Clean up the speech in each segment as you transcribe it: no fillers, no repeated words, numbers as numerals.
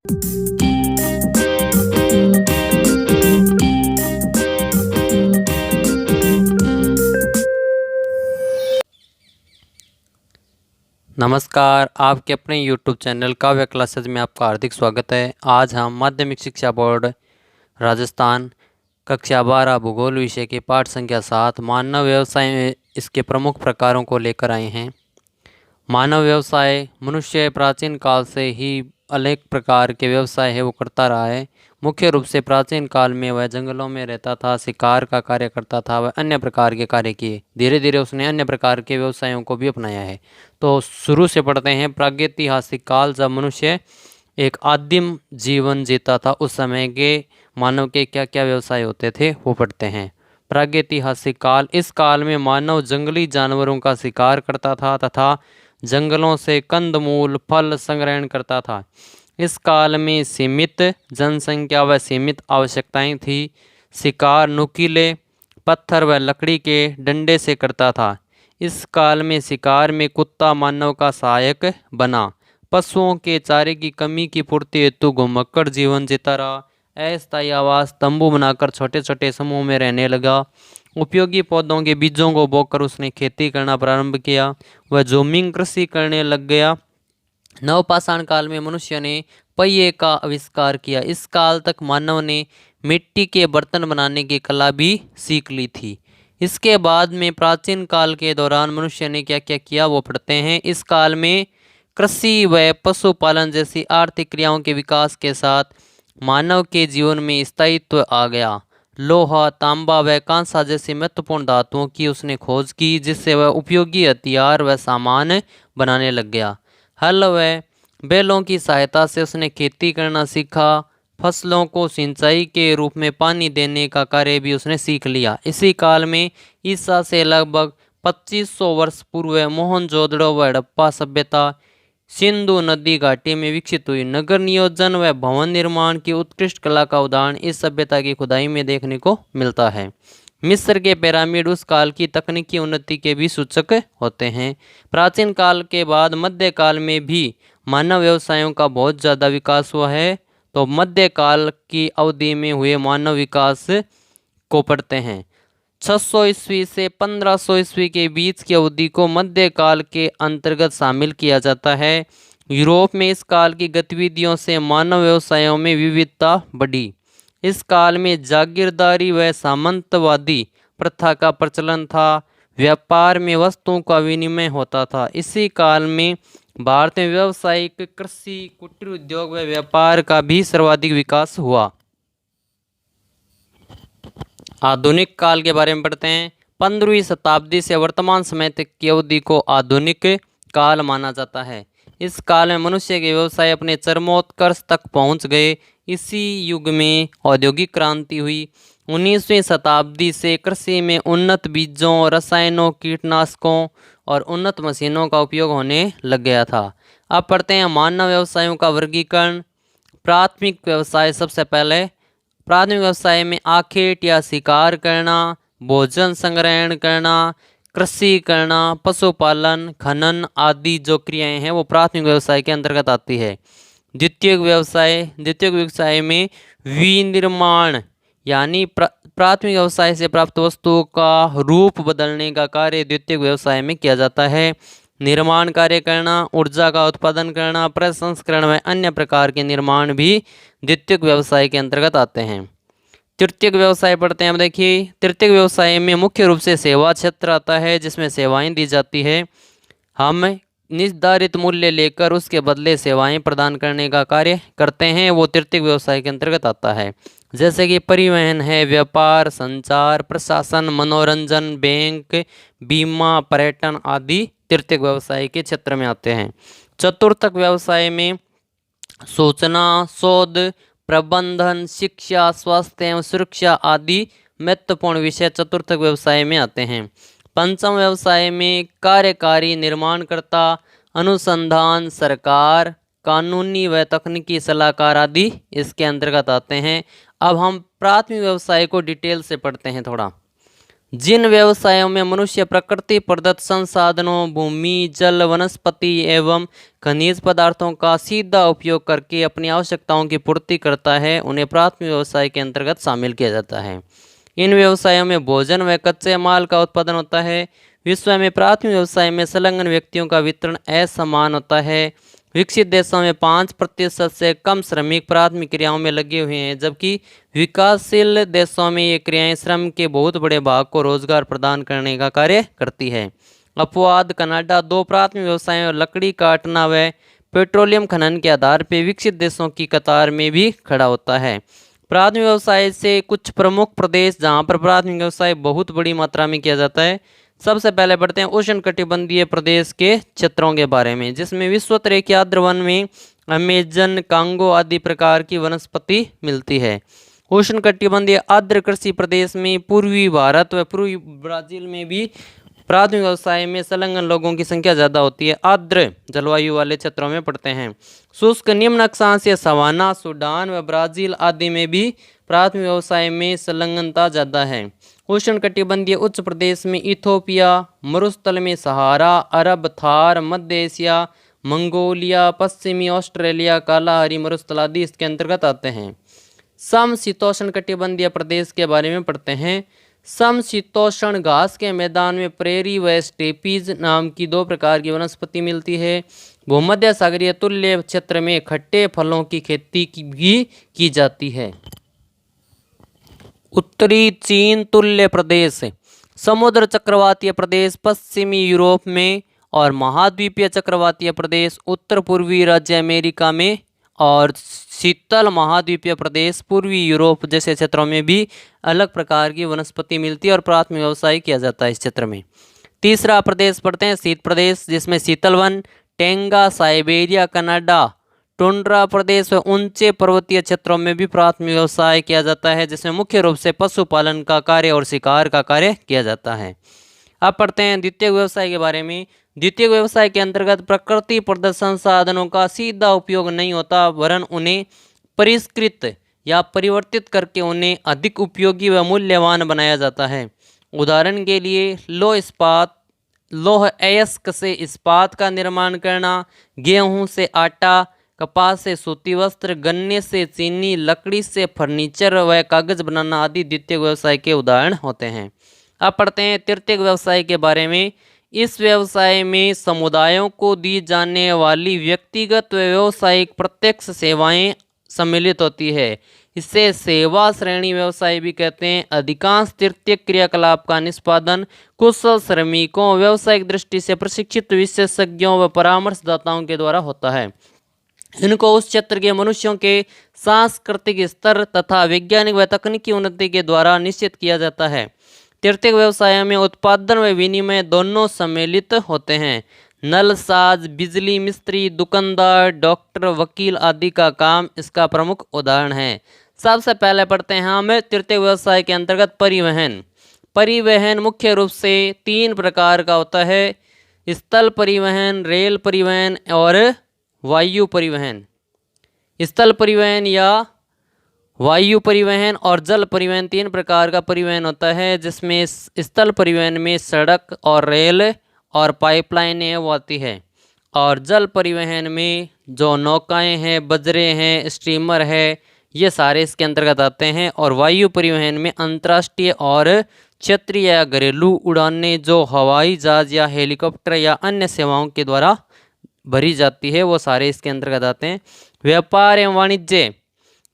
नमस्कार, आपके अपने YouTube चैनल काव्य क्लासेज में आपका हार्दिक स्वागत है। आज हम माध्यमिक शिक्षा बोर्ड राजस्थान कक्षा 12 भूगोल विषय के पाठ संख्या 7 मानव व्यवसाय में इसके प्रमुख प्रकारों को लेकर आए हैं। मानव व्यवसाय मनुष्य प्राचीन काल से ही अनेक प्रकार के व्यवसाय है वो करता रहा है। मुख्य रूप से प्राचीन काल में वह जंगलों में रहता था, शिकार का कार्य करता था, वह अन्य प्रकार के कार्य किए। धीरे धीरे उसने अन्य प्रकार के व्यवसायों को भी अपनाया है। तो शुरू से पढ़ते हैं। प्रागैतिहासिक काल, जब मनुष्य एक आदिम जीवन जीता था उस समय के मानव के क्या क्या व्यवसाय होते थे वो पढ़ते हैं। प्रागैतिहासिक काल, इस काल में मानव जंगली जानवरों का शिकार करता था तथा जंगलों से कंदमूल फल संग्रहण करता था। इस काल में सीमित जनसंख्या व सीमित आवश्यकताएं थी। शिकार नुकीले पत्थर व लकड़ी के डंडे से करता था। इस काल में शिकार में कुत्ता मानव का सहायक बना। पशुओं के चारे की कमी की पूर्ति हेतु घुमक्कड़ जीवन जीता रहा। अस्थायी आवास तंबू बनाकर छोटे छोटे समूह में रहने लगा। उपयोगी पौधों के बीजों को बोकर उसने खेती करना प्रारंभ किया। वह जमीन कृषि करने लग गया। नवपाषाण काल में मनुष्य ने पहिए का आविष्कार किया। इस काल तक मानव ने मिट्टी के बर्तन बनाने की कला भी सीख ली थी। इसके बाद में प्राचीन काल के दौरान मनुष्य ने क्या क्या किया वो पढ़ते हैं। इस काल में कृषि व पशुपालन जैसी आर्थिक क्रियाओं के विकास के साथ मानव के जीवन में स्थायित्व आ गया। लोहा, तांबा व कांसा जैसी महत्वपूर्ण धातुओं की उसने खोज की, जिससे वह उपयोगी हथियार व सामान बनाने लग गया। हल व बैलों की सहायता से उसने खेती करना सीखा। फसलों को सिंचाई के रूप में पानी देने का कार्य भी उसने सीख लिया। इसी काल में ईसा से लगभग 2500 वर्ष पूर्व मोहनजोदड़ो व हड़प्पा सभ्यता सिंधु नदी घाटी में विकसित हुई। नगर नियोजन व भवन निर्माण की उत्कृष्ट कला का उदाहरण इस सभ्यता की खुदाई में देखने को मिलता है। मिस्र के पिरामिड उस काल की तकनीकी उन्नति के भी सूचक होते हैं। प्राचीन काल के बाद मध्यकाल में भी मानव व्यवसायों का बहुत ज़्यादा विकास हुआ है। तो मध्यकाल की अवधि में हुए मानव विकास को पढ़ते हैं। 600 ईस्वी से 1500 ईस्वी के बीच की अवधि को मध्यकाल के अंतर्गत शामिल किया जाता है। यूरोप में इस काल की गतिविधियों से मानव व्यवसायों में विविधता बढ़ी। इस काल में जागीरदारी व सामंतवादी प्रथा का प्रचलन था। व्यापार में वस्तुओं का विनिमय होता था। इसी काल में भारत में व्यावसायिक कृषि, कुटीर उद्योग व व्यापार का भी सर्वाधिक विकास हुआ। आधुनिक काल के बारे में पढ़ते हैं। 15वीं शताब्दी से वर्तमान समय तक की अवधि को आधुनिक काल माना जाता है। इस काल में मनुष्य के व्यवसाय अपने चरमोत्कर्ष तक पहुंच गए। इसी युग में औद्योगिक क्रांति हुई। 19वीं शताब्दी से कृषि में उन्नत बीजों, रसायनों, कीटनाशकों और उन्नत मशीनों का उपयोग होने लग गया था। अब पढ़ते हैं मानव व्यवसायों का वर्गीकरण। प्राथमिक व्यवसाय, सबसे पहले प्राथमिक व्यवसाय में आखेट या शिकार करना, भोजन संग्रहण करना, कृषि करना, पशुपालन, खनन आदि जो क्रियाएं हैं वो प्राथमिक व्यवसाय के अंतर्गत आती है। द्वितीयक व्यवसाय में विनिर्माण यानी प्राथमिक व्यवसाय से प्राप्त वस्तुओं का रूप बदलने का कार्य द्वितीयक व्यवसाय में किया जाता है। निर्माण कार्य करना, ऊर्जा का उत्पादन करना, प्रसंस्करण व अन्य प्रकार के निर्माण भी द्वितीयक व्यवसाय के अंतर्गत आते हैं। तृतीयक व्यवसाय पढ़ते हैं। अब देखिए, तृतीयक व्यवसाय में मुख्य रूप से सेवा क्षेत्र आता है, जिसमें सेवाएं दी जाती है। हम निर्धारित मूल्य लेकर उसके बदले सेवाएं प्रदान करने का कार्य करते हैं, वो तृतीयक व्यवसाय के अंतर्गत आता है। जैसे कि परिवहन है, व्यापार, संचार, प्रशासन, मनोरंजन, बैंक, बीमा, पर्यटन आदि तृतीयक व्यवसाय के क्षेत्र में आते हैं। चतुर्थक व्यवसाय में सूचना, शोध, प्रबंधन, शिक्षा, स्वास्थ्य एवं सुरक्षा आदि महत्वपूर्ण विषय चतुर्थक व्यवसाय में आते हैं। पंचम व्यवसाय में कार्यकारी, निर्माणकर्ता, अनुसंधान, सरकार, कानूनी व तकनीकी सलाहकार आदि इसके अंतर्गत आते हैं। अब हम प्राथमिक व्यवसाय को डिटेल से पढ़ते हैं थोड़ा। जिन व्यवसायों में मनुष्य प्रकृति प्रदत्त संसाधनों, भूमि, जल, वनस्पति एवं खनिज पदार्थों का सीधा उपयोग करके अपनी आवश्यकताओं की पूर्ति करता है, उन्हें प्राथमिक व्यवसाय के अंतर्गत शामिल किया जाता है। इन व्यवसायों में भोजन व कच्चे माल का उत्पादन होता है। विश्व में प्राथमिक व्यवसाय में संलग्न व्यक्तियों का वितरण असमान होता है। विकसित देशों में 5% से कम श्रमिक प्राथमिक क्रियाओं में लगे हुए हैं, जबकि विकासशील देशों में ये क्रियाएं श्रम के बहुत बड़े भाग को रोजगार प्रदान करने का कार्य करती है। अपवाद कनाडा 2 प्राथमिक व्यवसायों लकड़ी काटना व पेट्रोलियम खनन के आधार पर विकसित देशों की कतार में भी खड़ा होता है। प्राथमिक व्यवसाय से कुछ प्रमुख प्रदेश जहाँ पर प्राथमिक व्यवसाय बहुत बड़ी मात्रा में किया जाता है। सबसे पहले पढ़ते हैं उष्णकटिबंधीय प्रदेश के क्षेत्रों के बारे में, जिसमें विश्वोत्तरीय के आर्द्र वन में अमेजन, कांगो आदि प्रकार की वनस्पति मिलती है। उष्णकटिबंधीय आर्द्र कृषि प्रदेश में पूर्वी भारत व पूर्वी ब्राजील में भी प्राथमिक व्यवसाय में संलग्न लोगों की संख्या ज़्यादा होती है। आर्द्र जलवायु वाले क्षेत्रों में पड़ते हैं। शुष्क निम्न अक्षांशीय सवाना, सूडान व ब्राजील आदि में भी प्राथमिक व्यवसाय में संलग्नता ज़्यादा है। उष्णकटिबंधीय उच्च प्रदेश में इथोपिया, मरुस्थल में सहारा, अरब, थार, मध्य एशिया, मंगोलिया, पश्चिमी ऑस्ट्रेलिया, कालाहारी मरुस्थल आदि इसके अंतर्गत आते हैं। समशीतोष्ण कटिबंधीय प्रदेश के बारे में पढ़ते हैं। समशीतोष्ण घास के मैदान में प्रेरी व स्टेपीज नाम की 2 प्रकार की वनस्पति मिलती है। भूमध्य सागरीय तुल्य क्षेत्र में खट्टे फलों की खेती भी की जाती है। उत्तरी चीन तुल्य प्रदेश, समुद्र चक्रवातीय प्रदेश पश्चिमी यूरोप में और महाद्वीपीय चक्रवातीय प्रदेश उत्तर पूर्वी राज्य अमेरिका में और शीतल महाद्वीपीय प्रदेश पूर्वी यूरोप जैसे क्षेत्रों में भी अलग प्रकार की वनस्पति मिलती है और प्राथमिक व्यवसाय किया जाता है इस क्षेत्र में। तीसरा प्रदेश पढ़ते हैं शीत प्रदेश, जिसमें शीतल वन, टेंगा, साइबेरिया, कनाडा, टुंड्रा प्रदेश व ऊंचे पर्वतीय क्षेत्रों में भी प्राथमिक व्यवसाय किया जाता है, जिसमें मुख्य रूप से पशुपालन का कार्य और शिकार का कार्य किया जाता है। अब पढ़ते हैं द्वितीयक व्यवसाय के बारे में। द्वितीयक व्यवसाय के अंतर्गत प्रकृति प्रदत्त संसाधनों का सीधा उपयोग नहीं होता, वरन उन्हें परिष्कृत या परिवर्तित करके उन्हें अधिक उपयोगी व मूल्यवान बनाया जाता है। उदाहरण के लिए लौह अयस्क से इस्पात का निर्माण करना, गेहूं से आटा, कपास से सूती वस्त्र, गन्ने से चीनी, लकड़ी से फर्नीचर व कागज बनाना आदि द्वितीयक व्यवसाय के उदाहरण होते हैं। अब पढ़ते हैं तृतीयक व्यवसाय के बारे में। इस व्यवसाय में समुदायों को दी जाने वाली व्यक्तिगत व व्यावसायिक प्रत्यक्ष सेवाएं सम्मिलित होती है। इसे सेवा श्रेणी व्यवसाय भी कहते हैं। अधिकांश तृतीयक क्रियाकलाप का निष्पादन कुशल श्रमिकों, व्यावसायिक दृष्टि से प्रशिक्षित विशेषज्ञों व परामर्शदाताओं के द्वारा होता है। इनको उस क्षेत्र के मनुष्यों के सांस्कृतिक स्तर तथा वैज्ञानिक व तकनीकी उन्नति के द्वारा निश्चित किया जाता है। तृतीयक व्यवसाय में उत्पादन व विनिमय दोनों सम्मिलित होते हैं। नलसाज, बिजली मिस्त्री, दुकानदार, डॉक्टर, वकील आदि का काम इसका प्रमुख उदाहरण है। सबसे पहले पढ़ते हैं हम तृतीयक व्यवसाय के अंतर्गत परिवहन। परिवहन मुख्य रूप से 3 प्रकार का होता है: स्थल परिवहन, रेल परिवहन और वायु परिवहन। स्थल परिवहन या वायु परिवहन और जल परिवहन 3 प्रकार का परिवहन होता है, जिसमें स्थल परिवहन में सड़क और रेल और पाइपलाइनें वो आती है, और जल परिवहन में जो नौकाएं हैं, बजरे हैं, स्टीमर है, ये सारे इसके अंतर्गत आते हैं। और वायु परिवहन में अंतर्राष्ट्रीय और क्षेत्रीय या घरेलू उड़ानें जो हवाई जहाज या हेलीकॉप्टर या अन्य सेवाओं के द्वारा भरी जाती है, वो सारे इसके अंतर्गत आते हैं। व्यापार एवं वाणिज्य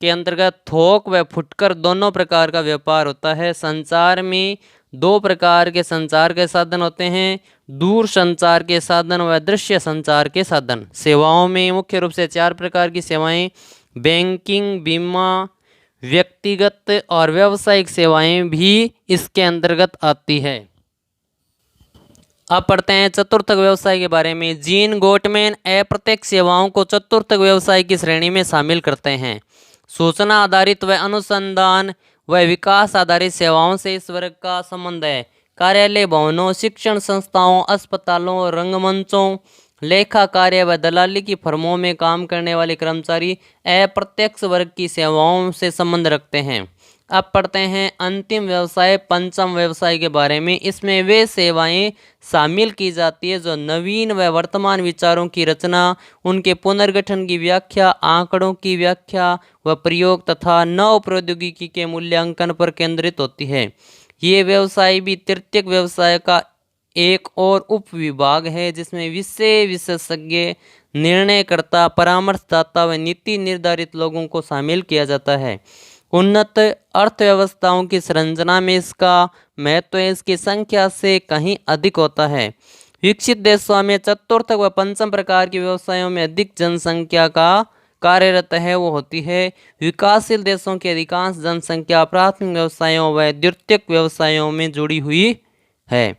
के अंतर्गत थोक व फुटकर दोनों प्रकार का व्यापार होता है। संचार में 2 प्रकार के संचार के साधन होते हैं: दूर संचार के साधन व दृश्य संचार के साधन। सेवाओं में मुख्य रूप से 4 प्रकार की सेवाएं: बैंकिंग, बीमा, व्यक्तिगत और व्यावसायिक सेवाएं भी इसके अंतर्गत आती है। अब पढ़ते हैं चतुर्थक व्यवसाय के बारे में। जीन गोटमैन अप्रत्यक्ष सेवाओं को चतुर्थक व्यवसाय की श्रेणी में शामिल करते हैं। सूचना आधारित व अनुसंधान व विकास आधारित सेवाओं से इस वर्ग का संबंध है। कार्यालय भवनों, शिक्षण संस्थाओं, अस्पतालों, रंगमंचों, लेखा कार्य व दलाली की फर्मों में काम करने वाले कर्मचारी अप्रत्यक्ष वर्ग की सेवाओं से संबंध रखते हैं। अब पढ़ते हैं अंतिम व्यवसाय, पंचम व्यवसाय के बारे में। इसमें वे सेवाएं शामिल की जाती है जो नवीन व वर्तमान विचारों की रचना, उनके पुनर्गठन की व्याख्या, आंकड़ों की व्याख्या व प्रयोग तथा नव प्रौद्योगिकी के मूल्यांकन पर केंद्रित होती है। ये व्यवसाय भी तृतीयक व्यवसाय का एक और उप विभाग है जिसमें विषय विशेषज्ञ, निर्णयकर्ता, परामर्शदाता व नीति निर्धारित लोगों को शामिल किया जाता है। उन्नत अर्थव्यवस्थाओं की संरचना में इसका महत्व इसकी संख्या से कहीं अधिक होता है। विकसित देशों में चतुर्थ व पंचम प्रकार के व्यवसायों में अधिक जनसंख्या का कार्यरत है वो होती है। विकासशील देशों की अधिकांश जनसंख्या प्राथमिक व्यवसायों व द्वितीयक व्यवसायों में जुड़ी हुई है।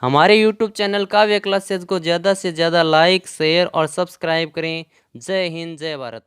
हमारे YouTube चैनल काव्य क्लासेज को ज़्यादा से ज़्यादा लाइक, शेयर और सब्सक्राइब करें। जय हिंद, जय भारत।